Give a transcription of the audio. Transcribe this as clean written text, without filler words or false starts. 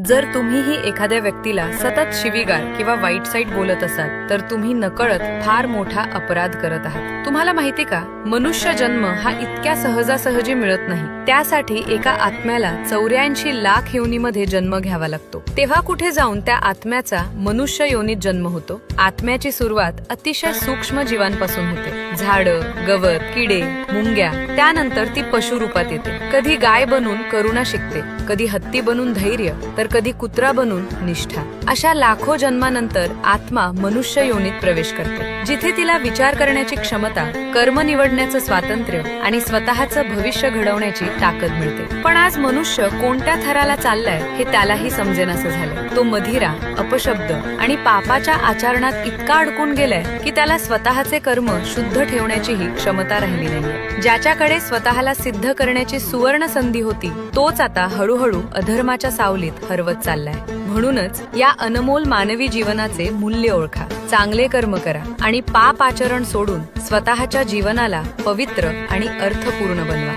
जर तुम्हीही एखाद्या व्यक्तीला सतत शिवीगाळ किंवा वाईट साईट बोलत असाल तर तुम्ही नकळत फार मोठा अपराध करत आहात। तुम्हाला माहिती का, मनुष्य जन्म हा इतक्या सहजासहजी मिळत नाही। त्यासाठी एका आत्म्याला 84 लाख योनीमध्ये जन्म घ्यावा लागतो। तेव्हा कुठे जाऊन त्या आत्म्याचा मनुष्य योनीत जन्म होतो। आत्म्याची सुरुवात अतिशय सूक्ष्म जीवांपासून होते। झाडं, गवत, किडे, मुंग्या, त्यानंतर ती पशु रूपात येते। कधी गाय बनून करुणा शिकते, कधी हत्ती बनून धैर्य, तर कधी कुत्रा बनून निष्ठा। अशा लाखो जन्मानंतर आत्मा मनुष्य योनीत प्रवेश करते, जिथे तिला विचार करण्याची क्षमता, कर्म निवडण्याचं स्वातंत्र्य आणि स्वतःचं भविष्य घडवण्याची ताकद मिळते। पण आज मनुष्य कोणत्या थराला चाललाय हे त्यालाही समजेनासं झालंय। तो मधिरा, अपशब्द आणि पापाच्या आचरणात इतका अडकून गेलाय की त्याला स्वतःचे कर्म शुद्ध ठेवण्याचीही क्षमता राहिली नाहीये। ज्याच्याकडे स्वतःला सिद्ध करण्याची सुवर्ण संधी होती, तोच आता हळूहळू अधर्माच्या सावलीत हरवत चाललाय। म्हणूनच या अनमोल मानवी जीवनाचे मूल्य ओळखा, चांगले कर्म करा आणि पाप आचरण सोडून स्वतःच्या जीवनाला पवित्र आणि अर्थपूर्ण बनवा।